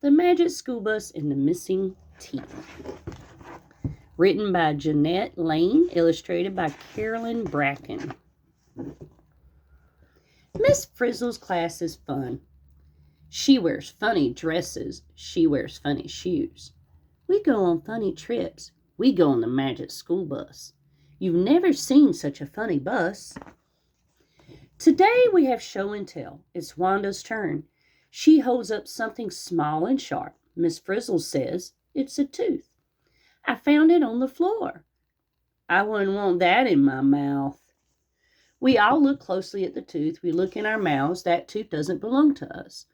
The Magic School Bus and the Missing Teeth. Written by Jeanette Lane, illustrated by Carolyn Bracken. Miss Frizzle's class is fun. She wears funny dresses. She wears funny shoes. We go on funny trips. We go on the Magic School Bus. You've never seen such a funny bus. Today we have show and tell. It's Wanda's turn. She holds up something small and sharp. Miss Frizzle says, "It's a tooth. I found it on the floor. I wouldn't want that in my mouth." We all look closely at the tooth. We look in our mouths. That tooth doesn't belong to us.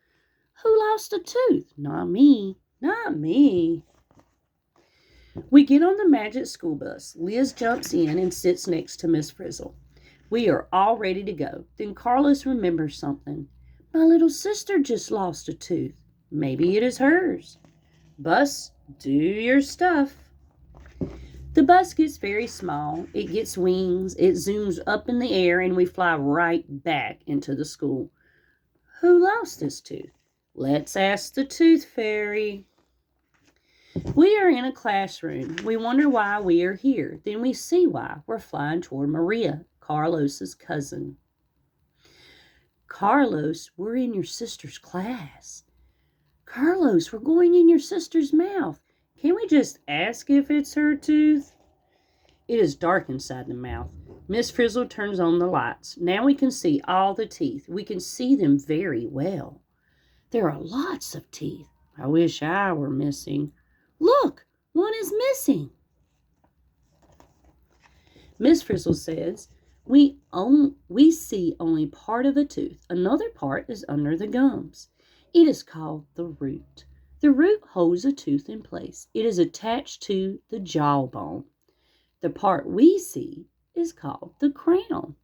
Who lost a tooth? Not me. Not me. We get on the Magic School Bus. Liz jumps in and sits next to Miss Frizzle. We are all ready to go. Then Carlos remembers something. My little sister just lost a tooth. Maybe it is hers. Bus, do your stuff. The bus gets very small. It gets wings. It zooms up in the air and we fly right back into the school. Who lost his tooth? Let's ask the Tooth Fairy. We are in a classroom. We wonder why we are here. Then we see why. We're flying toward Maria, Carlos's cousin. Carlos, we're in your sister's class. Carlos, we're going in your sister's mouth. Can we just ask if it's her tooth? It is dark inside the mouth. Miss Frizzle turns on the lights. Now we can see all the teeth. We can see them very well. There are lots of teeth. I wish I were missing. Look, one is missing. Miss Frizzle says, we see only part of a tooth. Another part is under the gums. It is called the root. The root holds a tooth in place. It is attached to the jawbone. The part we see is called the crown.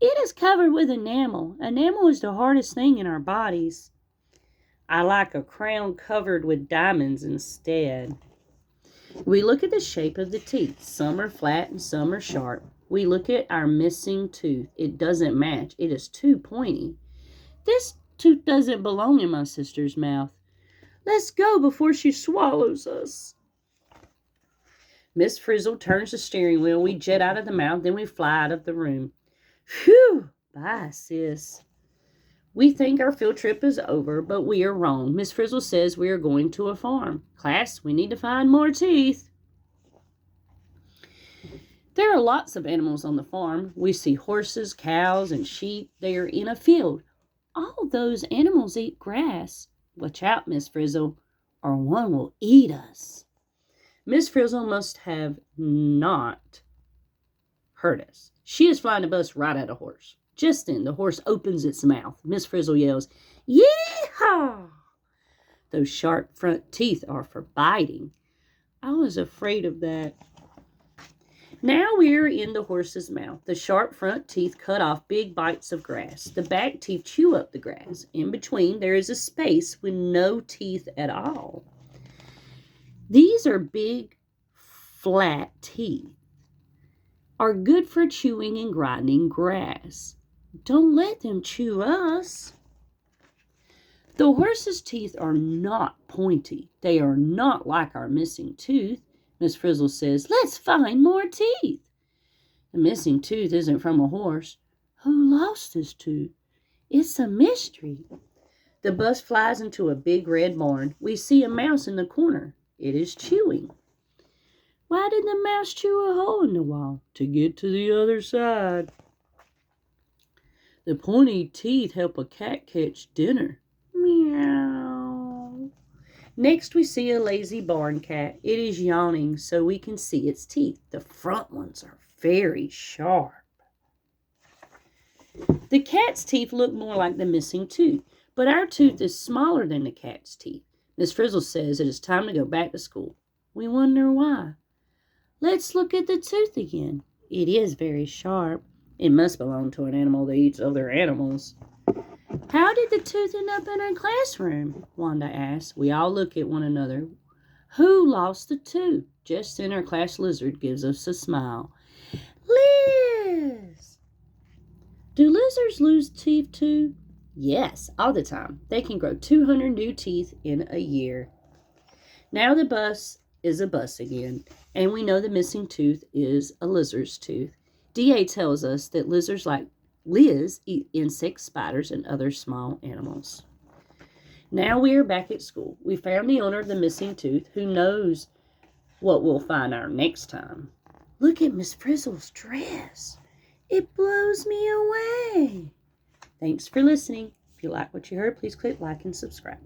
It is covered with enamel. Enamel is the hardest thing in our bodies. I like a crown covered with diamonds instead. We look at the shape of the teeth. Some are flat and some are sharp. We look at our missing tooth. It doesn't match. It is too pointy. This tooth doesn't belong in my sister's mouth. Let's go before she swallows us. Miss Frizzle turns the steering wheel. We jet out of the mouth. Then we fly out of the room. Phew! Bye, sis. We think our field trip is over, but we are wrong. Miss Frizzle says we are going to a farm. Class, we need to find more teeth. There are lots of animals on the farm. We see horses, cows, and sheep. They are in a field. All those animals eat grass. Watch out, Miss Frizzle, or one will eat us. Miss Frizzle must have not heard us. She is flying the bus right at a horse. Just then, the horse opens its mouth. Miss Frizzle yells, "Yee-haw!" Those sharp front teeth are for biting. I was afraid of that. Now we're in the horse's mouth. The sharp front teeth cut off big bites of grass. The back teeth chew up the grass. In between, there is a space with no teeth at all. These are big, flat teeth. Are good for chewing and grinding grass. Don't let them chew us. The horse's teeth are not pointy. They are not like our missing tooth. Miss Frizzle says, let's find more teeth. The missing tooth isn't from a horse. Who lost his tooth? It's a mystery. The bus flies into a big red barn. We see a mouse in the corner. It is chewing. Why did the mouse chew a hole in the wall? To get to the other side. The pointy teeth help a cat catch dinner. Meow. Next we see a lazy barn cat. It is yawning so we can see its teeth. The front ones are very sharp. The cat's teeth look more like the missing tooth, but our tooth is smaller than the cat's teeth. Miss Frizzle says it is time to go back to school. We wonder why. Let's look at the tooth again. It is very sharp. It must belong to an animal that eats other animals. How did the tooth end up in our classroom? Wanda asks. We all look at one another. Who lost the tooth? Just then our class lizard gives us a smile. Liz! Do lizards lose teeth too? Yes, all the time. They can grow 200 new teeth in a year. Now the bus is a bus again, and we know the missing tooth is a lizard's tooth. DA tells us that lizards like Liz eat insects, spiders, and other small animals. Now we are back at school. We found the owner of the missing tooth, who knows what we'll find our next time. Look at Miss Frizzle's dress. It blows me away. Thanks for listening. If you like what you heard, please click like and subscribe.